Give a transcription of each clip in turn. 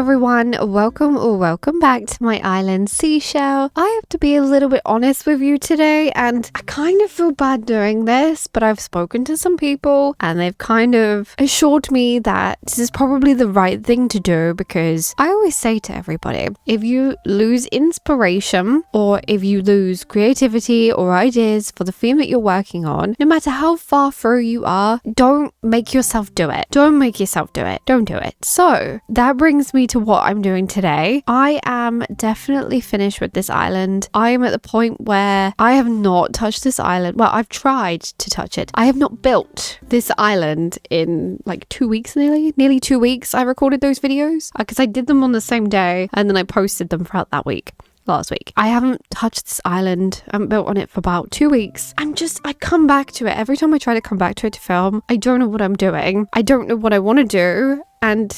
everyone, welcome back to my island Seashell. I have to be a little bit honest with you today, and I kind of feel bad doing this, but I've spoken to some people and they've kind of assured me that this is probably the right thing to do, because I always say to everybody, if you lose inspiration or if you lose creativity or ideas for the theme that you're working on, no matter how far through you are, don't make yourself do it. Don't do it. So that brings me to what I'm doing today. I am definitely finished with this island. I am at the point where I have not touched this island. Well, I've tried to touch it. I have not built this island in like 2 weeks, nearly 2 weeks. I recorded those videos because I did them on the same day and then I posted them throughout that week. Last week. I haven't touched this island. I haven't built on it for about 2 weeks. I come back to it. Every time I try to come back to it to film, I don't know what I'm doing. I don't know what I want to do. And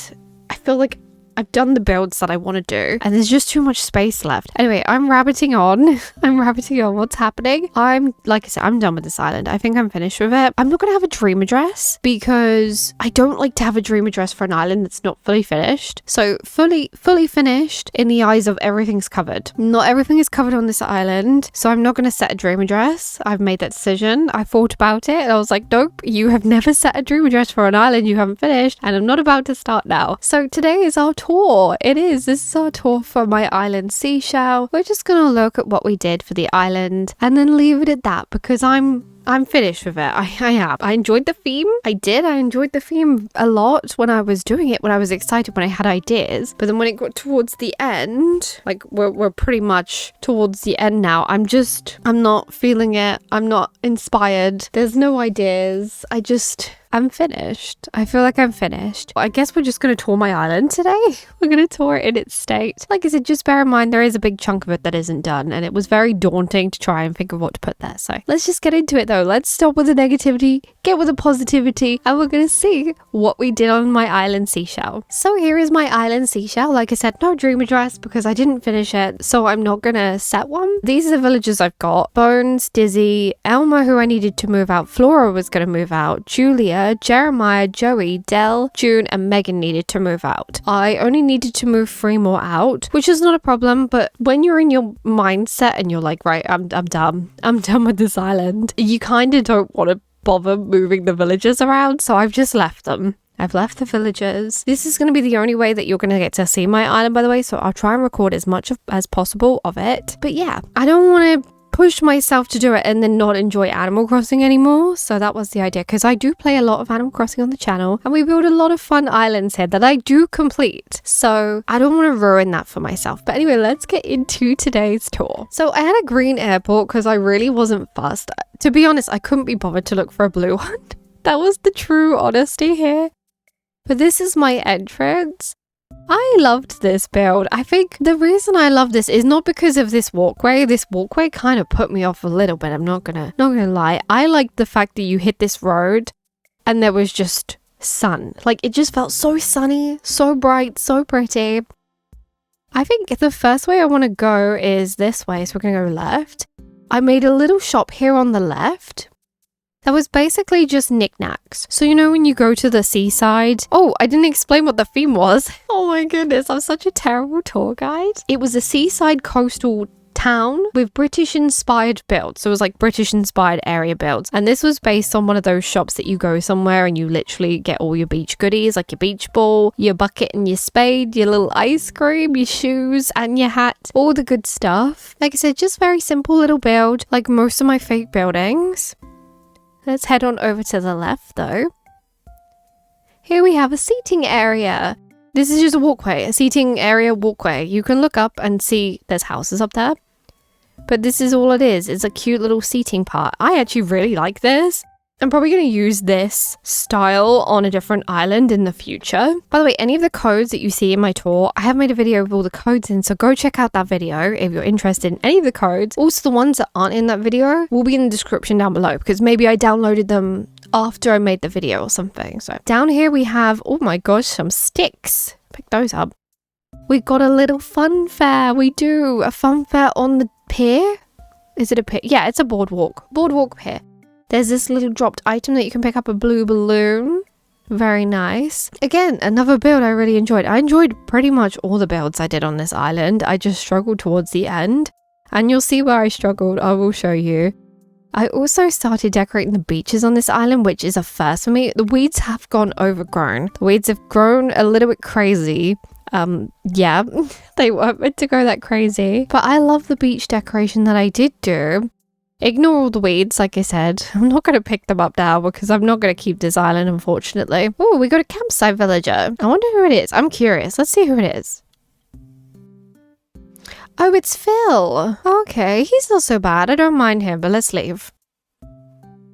I feel like I've done the builds that I want to do and there's just too much space left. Anyway, I'm rabbiting on what's happening. Like I said, I'm done with this island. I think I'm finished with it. I'm not going to have a dream address because I don't like to have a dream address for an island that's not fully finished. So fully finished in the eyes of everything's covered. Not everything is covered on this island. So I'm not going to set a dream address. I've made that decision. I thought about it and I was like, nope, you have never set a dream address for an island you haven't finished, and I'm not about to start now. So today is our tour. This is our tour for my island Seashell. We're just gonna look at what we did for the island and then leave it at that, because I'm finished with it. I am. I enjoyed the theme. I enjoyed the theme a lot when I was doing it, when I was excited, when I had ideas. But then when it got towards the end, like we're pretty much towards the end now, I'm not feeling it. I'm not inspired. There's no ideas. I'm finished. I feel like I'm finished. I guess we're just going to tour my island today. We're going to tour it in its state. Like I said, just bear in mind there is a big chunk of it that isn't done, and it was very daunting to try and think of what to put there. So let's just get into it though. Let's stop with the negativity, get with the positivity, and we're going to see what we did on my island Seashell. So here is my island Seashell. Like I said, no dream address because I didn't finish it, so I'm not going to set one. These are the villagers I've got. Bones, Dizzy, Elma, who I needed to move out, Flora was going to move out, Julia, Jeremiah, Joey, Dell, June, and Megan needed to move out. I only needed to move 3 more out, which is not a problem, but when you're in your mindset and you're like, right, I'm done with this island, you kind of don't want to bother moving the villagers around, so I've just left them. I've left the villagers. This is going to be the only way that you're going to get to see my island, by the way, so I'll try and record as much as possible of it. But yeah, I don't want to push myself to do it and then not enjoy Animal Crossing anymore. So that was the idea, because I do play a lot of Animal Crossing on the channel and we build a lot of fun islands here that I do complete. So I don't want to ruin that for myself. But anyway, let's get into today's tour. So I had a green airport because I really wasn't fussed. To be honest, I couldn't be bothered to look for a blue one. That was the true honesty here. But this is my entrance. I loved this build. I think the reason I love this is not because of this walkway. This walkway kind of put me off a little bit. I'm not gonna lie. I liked the fact that you hit this road and there was just sun. Like, it just felt so sunny, so bright, so pretty. I think the first way I want to go is this way. So we're gonna go left. I made a little shop here on the left. That was basically just knickknacks. So you know when you go to the seaside? Oh, I didn't explain what the theme was. Oh my goodness, I'm such a terrible tour guide. It was a seaside coastal town with British inspired builds. So it was like British inspired area builds. And this was based on one of those shops that you go somewhere and you literally get all your beach goodies, like your beach ball, your bucket and your spade, your little ice cream, your shoes and your hat, all the good stuff. Like I said, just very simple little build, like most of my fake buildings. Let's head on over to the left though. Here we have a seating area. This is just a walkway, a seating area walkway. You can look up and see there's houses up there. But this is all it is. It's a cute little seating part. I actually really like this. I'm probably going to use this style on a different island in the future. By the way, any of the codes that you see in my tour, I have made a video with all the codes in, so go check out that video if you're interested in any of the codes. Also, the ones that aren't in that video will be in the description down below, because maybe I downloaded them after I made the video or something. So down here we have, oh my gosh, some sticks. Pick those up. We've got a little fun fair. We do a fun fair on the pier. Is it a pier? Yeah, it's a boardwalk. Boardwalk pier. There's this little dropped item that you can pick up, a blue balloon. Very nice. Again, another build I really enjoyed. I enjoyed pretty much all the builds I did on this island. I just struggled towards the end. And you'll see where I struggled. I will show you. I also started decorating the beaches on this island, which is a first for me. The weeds have gone overgrown. The weeds have grown a little bit crazy. Yeah, they weren't meant to go that crazy. But I love the beach decoration that I did do. Ignore all the weeds, like I said. I'm not going to pick them up now because I'm not going to keep this island, unfortunately. Oh, we got a campsite villager. I wonder who it is. I'm curious. Let's see who it is. Oh, it's Phil. Okay, he's not so bad. I don't mind him, but let's leave.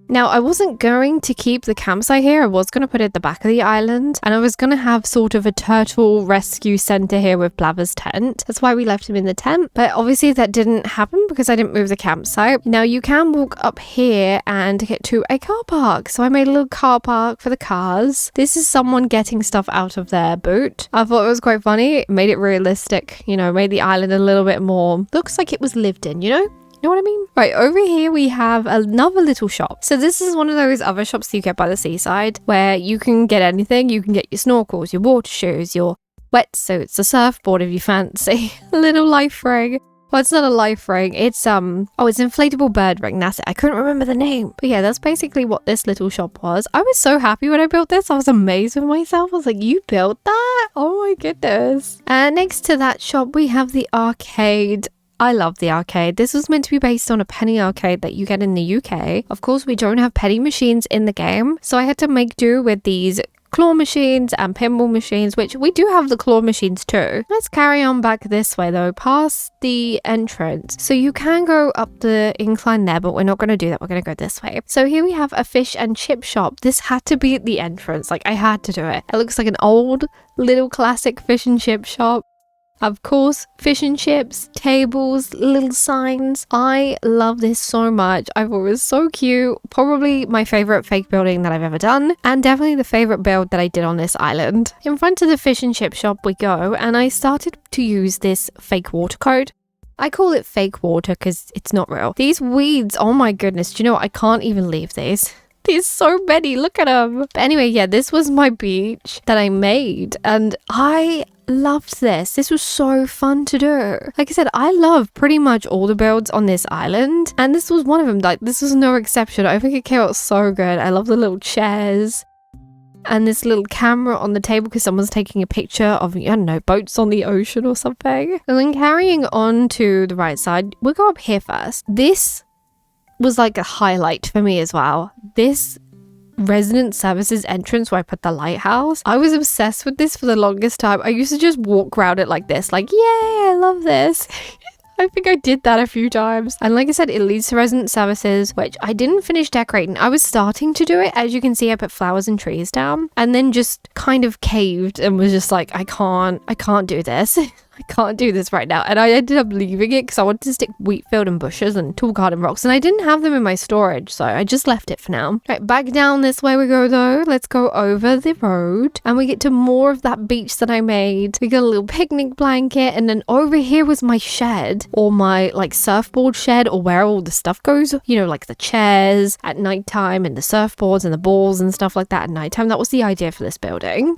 Now, I wasn't going to keep the campsite here. I was going to put it at the back of the island. And I was going to have sort of a turtle rescue center here with Blaver's tent. That's why we left him in the tent. But obviously that didn't happen because I didn't move the campsite. Now, you can walk up here and get to a car park. So I made a little car park for the cars. This is someone getting stuff out of their boot. I thought it was quite funny. It made it realistic, you know, made the island a little bit more, looks like it was lived in, you know? You know what I mean? Right, over here we have another little shop. So this is one of those other shops you get by the seaside where you can get anything. You can get your snorkels, your water shoes, your wetsuits, a surfboard if you fancy, a little life ring. Well, it's not a life ring. It's it's inflatable bird ring. That's it. I couldn't remember the name. But yeah, that's basically what this little shop was. I was so happy when I built this. I was amazed with myself. I was like, you built that? Oh my goodness. And next to that shop, we have the arcade. I love the arcade. This was meant to be based on a penny arcade that you get in the UK. Of course, we don't have penny machines in the game, so I had to make do with these claw machines and pinball machines, which we do have the claw machines too. Let's carry on back this way though, past the entrance. So you can go up the incline there, but we're not going to do that. We're going to go this way. So here we have a fish and chip shop. This had to be at the entrance. Like, I had to do it. It looks like an old little classic fish and chip shop. Of course, fish and chips, tables, little signs. I love this so much. I thought it was so cute. Probably my favorite fake building that I've ever done. And definitely the favorite build that I did on this island. In front of the fish and chip shop we go, and I started to use this fake water code. I call it fake water because it's not real. These weeds, oh my goodness. Do you know what? I can't even leave these. There's so many. Look at them. But anyway, yeah, this was my beach that I made. And I loved this. This was so fun to do. Like I said, I love pretty much all the builds on this island. And this was one of them. Like, this was no exception. I think it came out so good. I love the little chairs. And this little camera on the table because someone's taking a picture of, I don't know, boats on the ocean or something. And then carrying on to the right side, we'll go up here first. This was like a highlight for me as well. This resident services entrance where I put the lighthouse. I was obsessed with this for the longest time. I used to just walk around it like this, like, yay, I love this. I think I did that a few times. And like I said, it leads to resident services, which I didn't finish decorating. I was starting to do it. As you can see, I put flowers and trees down and then just kind of caved and was just like, I can't do this. I can't do this right now. And I ended up leaving it because I wanted to stick wheat field and bushes and tool garden rocks. And I didn't have them in my storage, so I just left it for now. Right, back down this way we go though. Let's go over the road. And we get to more of that beach that I made. We got a little picnic blanket. And then over here was my shed. Or my like surfboard shed. Or where all the stuff goes. You know, like the chairs at nighttime. And the surfboards and the balls and stuff like that at nighttime. That was the idea for this building.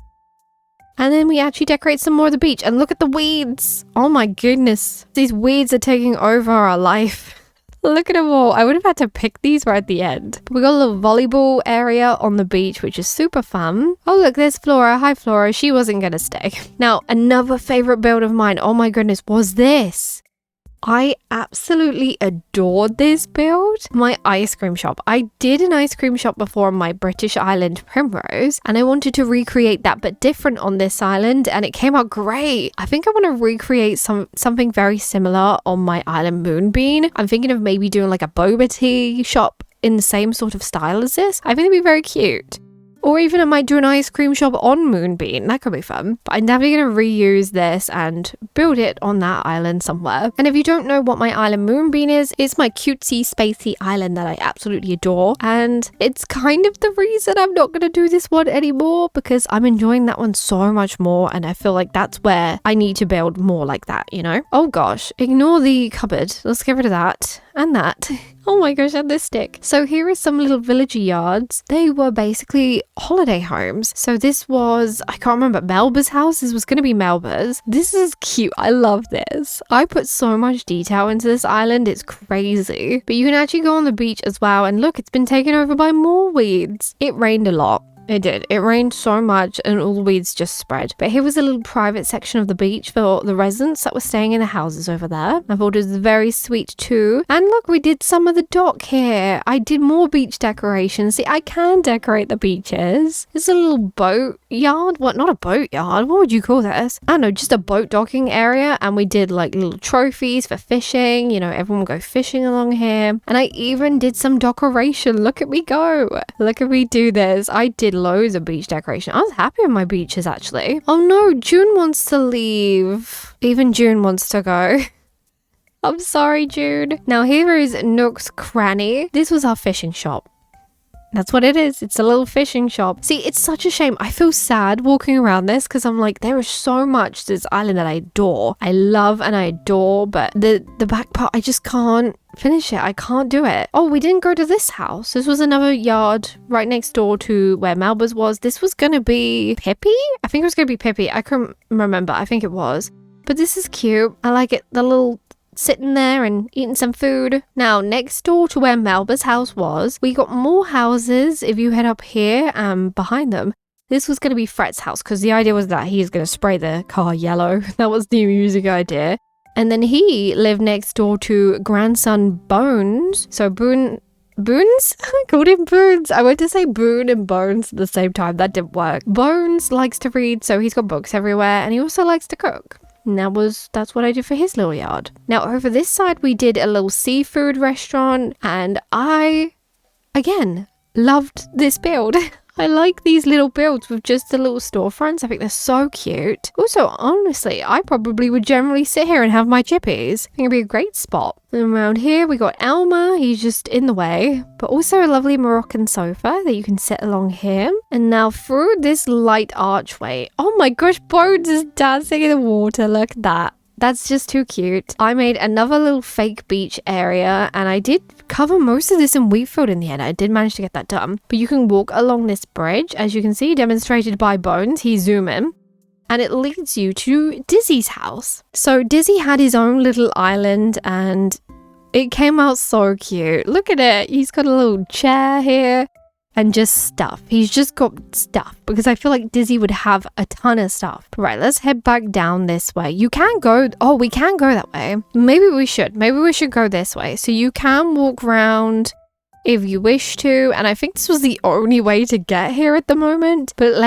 And then we actually decorate some more of the beach. And look at the weeds. Oh my goodness. These weeds are taking over our life. Look at them all. I would have had to pick these right at the end. But we got a little volleyball area on the beach, which is super fun. Oh, look, there's Flora. Hi, Flora. She wasn't going to stay. Now, another favorite build of mine, oh my goodness, was this. I absolutely adored this build. My ice cream shop. I did an ice cream shop before on my British island Primrose, and I wanted to recreate that but different on this island, and it came out great. I think I want to recreate something very similar on my island Moonbeam. I'm thinking of maybe doing like a boba tea shop in the same sort of style as this. I think it'd be very cute. Or even I might do an ice cream shop on Moonbeam. That could be fun. But I'm definitely going to reuse this and build it on that island somewhere. And if you don't know what my island Moonbeam is, it's my cutesy, spacey island that I absolutely adore. And it's kind of the reason I'm not going to do this one anymore because I'm enjoying that one so much more. And I feel like that's where I need to build more like that, you know? Oh gosh, ignore the cupboard. Let's get rid of that. and that. Oh my gosh, and this stick. So here are some little villager yards. They were basically holiday homes. So this was, I can't remember, Melba's house. This was going to be Melba's. This is cute. I love this. I put so much detail into this island. It's crazy. But you can actually go on the beach as well. And look, it's been taken over by more weeds. It rained a lot. It did. It rained so much and all the weeds just spread. But here was a little private section of the beach for the residents that were staying in the houses over there. I thought it was very sweet too. And look, we did some of the dock here. I did more beach decorations. See, I can decorate the beaches. There's a little boat yard. What? Not a boat yard. What would you call this? I don't know, just a boat docking area. And we did like little trophies for fishing. You know, everyone would go fishing along here. And I even did some decoration. Look at me go. Look at me do this. I did loads of beach decoration. I was happy with my beaches actually. Oh no, June wants to leave. Even June wants to go. I'm sorry, June. Now here is Nook's Cranny. This was our fishing shop. That's what it is. It's a little fishing shop. See, it's such a shame. I feel sad walking around this because I'm like, there is so much to this island that I adore. I love and I adore, but the back part, I just can't finish it. I can't do it. Oh, we didn't go to this house. This was another yard right next door to where Melba's was. This was going to be Pippi? I think it was going to be Pippi. I can't remember. I think it was. But this is cute. I like it. The little sitting there and eating some food. Now, next door to where Melba's house was, we got more houses if you head up here behind them. This was going to be Fret's house because the idea was that he is going to spray the car yellow. That was the music idea. And then he lived next door to grandson Bones. So Boons? I called him Boons. I went to say Boone and Bones at the same time. That didn't work. Bones likes to read, so he's got books everywhere. And he also likes to cook. And that's what I did for his little yard. Now over this side we did a little seafood restaurant, and I again loved this build. I like these little builds with just the little storefronts. I think they're so cute. Also, honestly, I probably would generally sit here and have my chippies. I think it'd be a great spot. And around here, we got Elmer. He's just in the way. But also a lovely Moroccan sofa that you can sit along here. And now through this light archway. Oh my gosh, Bones is dancing in the water. Look at that. That's just too cute. I made another little fake beach area, and I did cover most of this in Wheatfield in the end. I did manage to get that done. But you can walk along this bridge, as you can see, demonstrated by Bones. He zoom in, and it leads you to Dizzy's house. So Dizzy had his own little island, and it came out so cute. Look at it. He's got a little chair here. And just stuff. He's just got stuff because I feel like Dizzy would have a ton of stuff. Right, let's head back down this way. You can go, oh, we can go that way. Maybe we should go this way. So you can walk around if you wish to. And I think this was the only way to get here at the moment. But it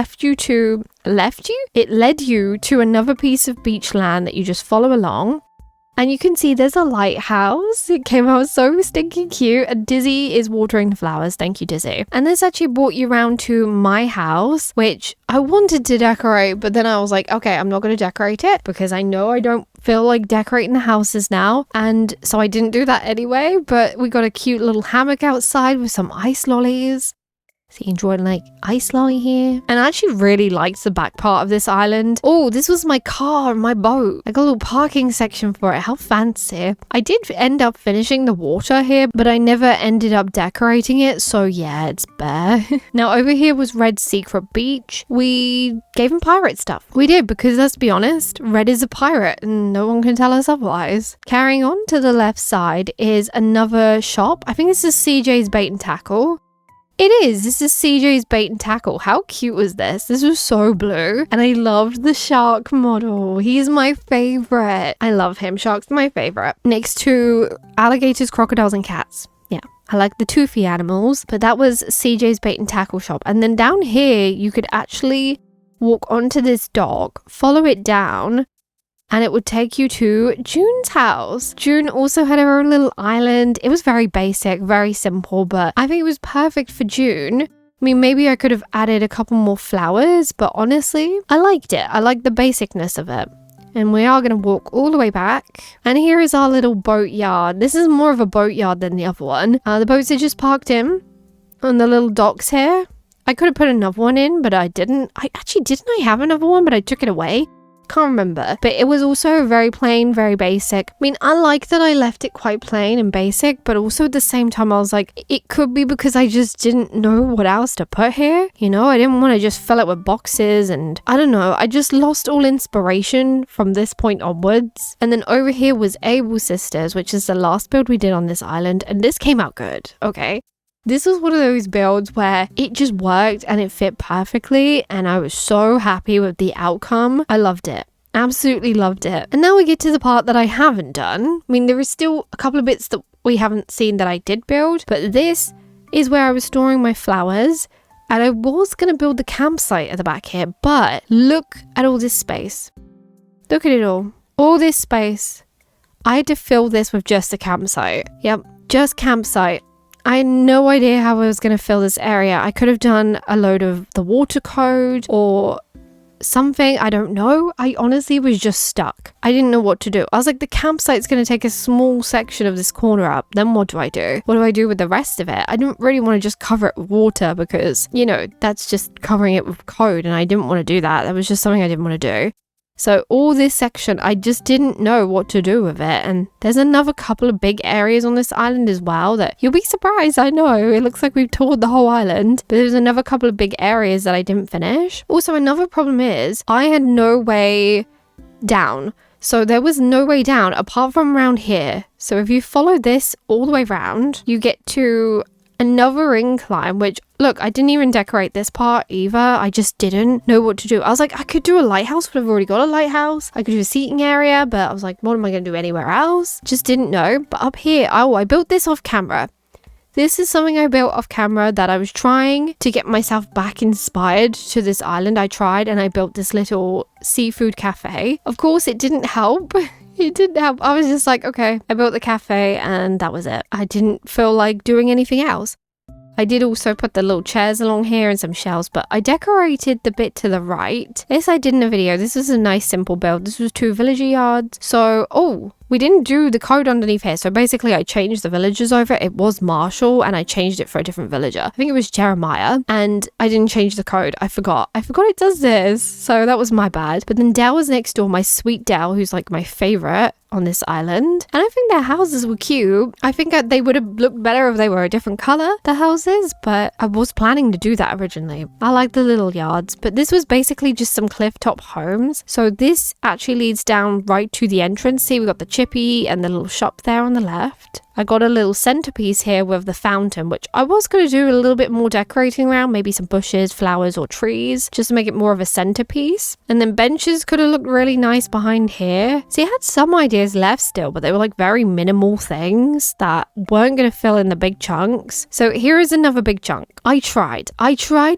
led you to another piece of beach land that you just follow along. And you can see there's a lighthouse. It came out so stinking cute. And Dizzy is watering the flowers. Thank you, Dizzy. And this actually brought you around to my house, which I wanted to decorate, but then I was like, okay, I'm not going to decorate it because I know I don't feel like decorating the houses now. And so I didn't do that anyway, but we got a cute little hammock outside with some ice lollies. So you enjoyed like ice lolly here. And I actually really liked the back part of this island. Oh, this was my car, my boat. I got a little parking section for it. How fancy. I did end up finishing the water here, but I never ended up decorating it. So yeah, it's bare. Now over here was Red's secret beach. We gave him pirate stuff. We did because let's be honest, Red is a pirate and no one can tell us otherwise. Carrying on to the left side is another shop. I think this is CJ's Bait and Tackle. It is. This is CJ's Bait and Tackle. How cute was this? This was so blue. And I loved the shark model. He's my favorite. I love him. Shark's my favorite. Next to alligators, crocodiles, and cats. Yeah. I like the toothy animals. But that was CJ's Bait and Tackle shop. And then down here, you could actually walk onto this dock, follow it down, and it would take you to June's house. June also had her own little island. It was very basic, very simple, but I think it was perfect for June. I mean, maybe I could have added a couple more flowers, but honestly, I liked it. I liked the basicness of it. And we are going to walk all the way back. And here is our little boat yard. This is more of a boat yard than the other one. The boats are just parked in on the little docks here. I could have put another one in, but I didn't. Didn't I have another one, but I took it away? Can't remember, but it was also very plain, very basic. I mean, I like that I left it quite plain and basic, but also at the same time I was like, it could be because I just didn't know what else to put here. You know, I didn't want to just fill it with boxes, and I don't know, I just lost all inspiration from this point onwards. And then over here was Able Sisters, which is the last build we did on this island, and this came out good, okay? This was one of those builds where it just worked and it fit perfectly, and I was so happy with the outcome. I loved it. Absolutely loved it. And now we get to the part that I haven't done. I mean, there is still a couple of bits that we haven't seen that I did build, but this is where I was storing my flowers, and I was going to build the campsite at the back here, but look at all this space. Look at it all. All this space. I had to fill this with just a campsite. Yep, just campsite. I had no idea how I was going to fill this area. I could have done a load of the water code or something. I don't know. I honestly was just stuck. I didn't know what to do. I was like, the campsite's going to take a small section of this corner up. Then what do I do? What do I do with the rest of it? I didn't really want to just cover it with water because, you know, that's just covering it with code, and I didn't want to do that. That was just something I didn't want to do. So all this section, I just didn't know what to do with it. And there's another couple of big areas on this island as well that you'll be surprised. I know it looks like we've toured the whole island, but there's another couple of big areas that I didn't finish. Also, another problem is I had no way down. So there was no way down apart from around here. So if you follow this all the way around, you get to another incline, which, look, I didn't even decorate this part either. I just didn't know what to do. I was like, I could do a lighthouse, but I've already got a lighthouse. I could do a seating area, but I was like, what am I going to do anywhere else? Just didn't know. But up here, oh, I built this off camera. This is something I built off camera that I was trying to get myself back inspired to this island. I tried, and I built this little seafood cafe. Of course, it didn't help. It didn't help. I was just like, okay, I built the cafe and that was it. I didn't feel like doing anything else. I did also put the little chairs along here and some shelves, but I decorated the bit to the right. This I did in a video. This was a nice simple build. This was 2 villager yards. So, oh, we didn't do the code underneath here. So basically I changed the villagers over. It was Marshall and I changed it for a different villager. I think it was Jeremiah, and I didn't change the code. I forgot it does this. So that was my bad. But then Dell was next door, my sweet Dell, who's like my favorite on this island. And I think their houses were cute. I think they would have looked better if they were a different color, the houses, but I was planning to do that originally. I like the little yards, but this was basically just some cliff top homes. So this actually leads down right to the entrance. See, we got the chippy and the little shop there on the left. I got a little centerpiece here with the fountain, which I was going to do a little bit more decorating around, maybe some bushes, flowers, or trees, just to make it more of a centerpiece. And then benches could have looked really nice behind here. See, I had some ideas left still, but they were like very minimal things that weren't going to fill in the big chunks. So here is another big chunk. I tried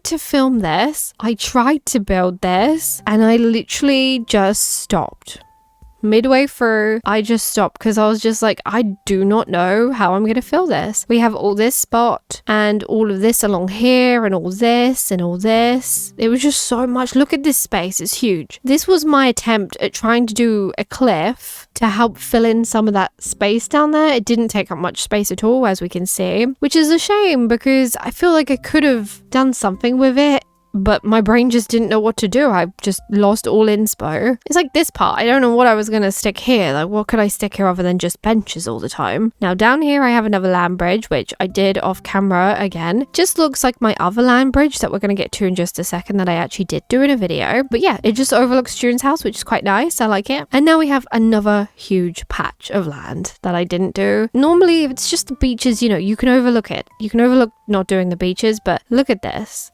to film this. I tried to build this, and I literally just stopped. Midway through, I just stopped because I was just like, I do not know how I'm going to fill this. We have all this spot and all of this along here and all this and all this. It was just so much. Look at this space. It's huge. This was my attempt at trying to do a cliff to help fill in some of that space down there. It didn't take up much space at all, as we can see, which is a shame because I feel like I could have done something with it, but my brain just didn't know what to do. I just lost all inspo. It's like this part. I don't know what I was going to stick here. Like, what could I stick here other than just benches all the time? Now, down here, I have another land bridge, which I did off camera again. Just looks like my other land bridge that we're going to get to in just a second that I actually did do in a video. But yeah, it just overlooks June's house, which is quite nice. I like it. And now we have another huge patch of land that I didn't do. Normally, if it's just the beaches, you know, you can overlook it. You can overlook not doing the beaches, but look at this.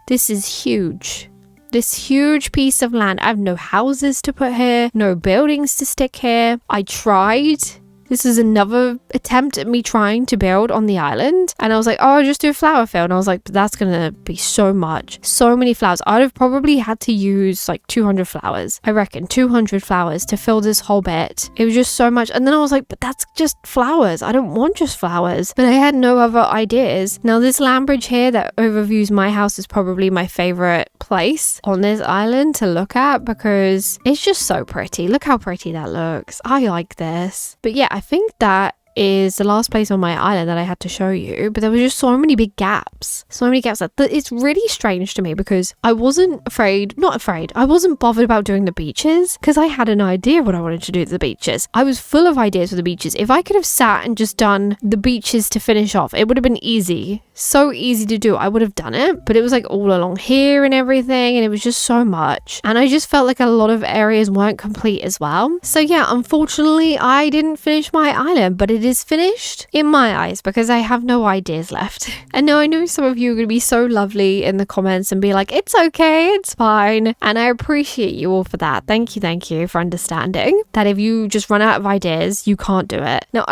This is huge. This huge piece of land. I have no houses to put here, no buildings to stick here. I tried. This is another attempt at me trying to build on the island. And I was like, oh, I'll just do a flower field. And I was like, but that's going to be so much. So many flowers. I'd have probably had to use like 200 flowers. I reckon 200 flowers to fill this whole bit. It was just so much. And then I was like, but that's just flowers. I don't want just flowers. But I had no other ideas. Now this land bridge here that overviews my house is probably my favorite place on this island to look at because it's just so pretty. Look how pretty that looks. I like this. But yeah, I think that is the last place on my island that I had to show you, but there were just so many big gaps. So many gaps. It's really strange to me because I wasn't I wasn't bothered about doing the beaches because I had an idea what I wanted to do at the beaches. I was full of ideas for the beaches. If I could have sat and just done the beaches to finish off, it would have been easy. So easy to do. I would have done it, but it was like all along here and everything, and it was just so much. And I just felt like a lot of areas weren't complete as well. So yeah, unfortunately, I didn't finish my island, but it is finished in my eyes because I have no ideas left. And now I know some of you are going to be so lovely in the comments and be like, it's okay, it's fine. And I appreciate you all for that. Thank you for understanding that if you just run out of ideas, you can't do it. Now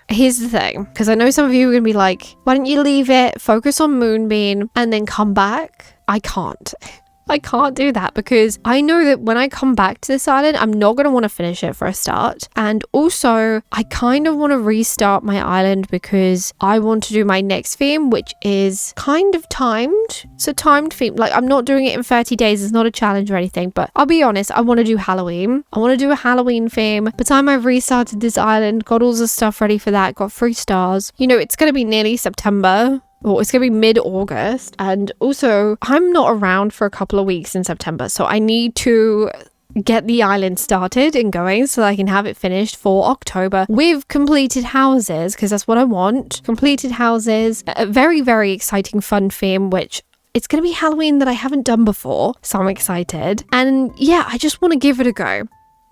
here's the thing, because I know some of you are going to be like, why don't you leave it, focus on Moonbeam, and then come back? I can't do that because I know that when I come back to this island, I'm not going to want to finish it for a start. And also, I kind of want to restart my island because I want to do my next theme, which is kind of timed. So timed theme, like I'm not doing it in 30 days. It's not a challenge or anything, but I'll be honest, I want to do Halloween. I want to do a Halloween theme. By the time I've restarted this island, got all the stuff ready for that, got 3 stars. You know, it's going to be nearly September. Well, it's going to be mid-August, and also I'm not around for a couple of weeks in September, so I need to get the island started and going so that I can have it finished for October with completed houses, because that's what I want. Completed houses, a very, very exciting fun theme, which it's going to be Halloween that I haven't done before, so I'm excited. And yeah, I just want to give it a go.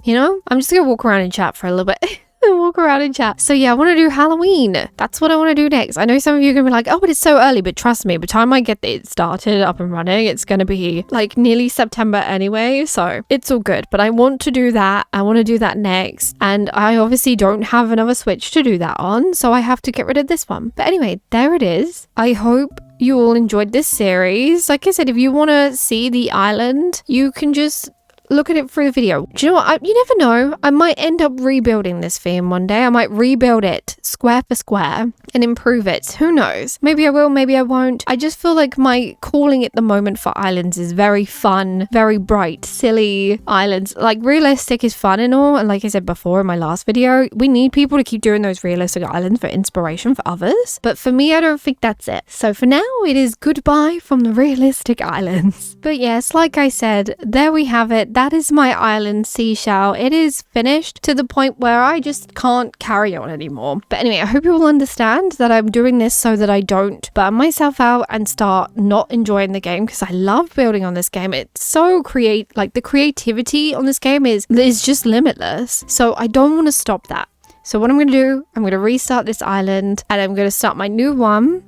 You know, I'm just going to walk around and chat for a little bit. Walk around and chat. So yeah, I want to do Halloween. That's what I want to do next. I know some of you are going to be like, oh, but it's so early. But trust me, by the time I get it started up and running, it's going to be like nearly September anyway. So it's all good. But I want to do that. I want to do that next. And I obviously don't have another Switch to do that on. So I have to get rid of this one. But anyway, there it is. I hope you all enjoyed this series. Like I said, if you want to see the island, you can just look at it through the video. Do you know what? You never know. I might end up rebuilding this theme one day. I might rebuild it square for square and improve it. Who knows? Maybe I will, maybe I won't. I just feel like my calling at the moment for islands is very fun, very bright, silly islands. Like realistic is fun and all. And like I said before in my last video, we need people to keep doing those realistic islands for inspiration for others. But for me, I don't think that's it. So for now, it is goodbye from the realistic islands. But yes, like I said, there we have it. That is my island, Seashell. It is finished to the point where I just can't carry on anymore. But anyway, I hope you all understand that I'm doing this so that I don't burn myself out and start not enjoying the game, because I love building on this game. It's so the creativity on this game is just limitless. So I don't want to stop that. So what I'm going to do, I'm going to restart this island and I'm going to start my new one,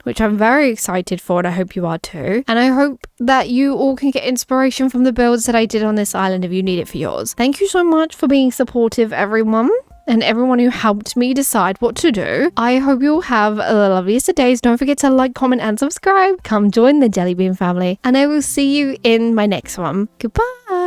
which I'm very excited for, and I hope you are too. And I hope that you all can get inspiration from the builds that I did on this island if you need it for yours. Thank you so much for being supportive, everyone, and everyone who helped me decide what to do. I hope you all have the loveliest of days. Don't forget to like, comment, and subscribe. Come join the Jelly Bean family, and I will see you in my next one. Goodbye.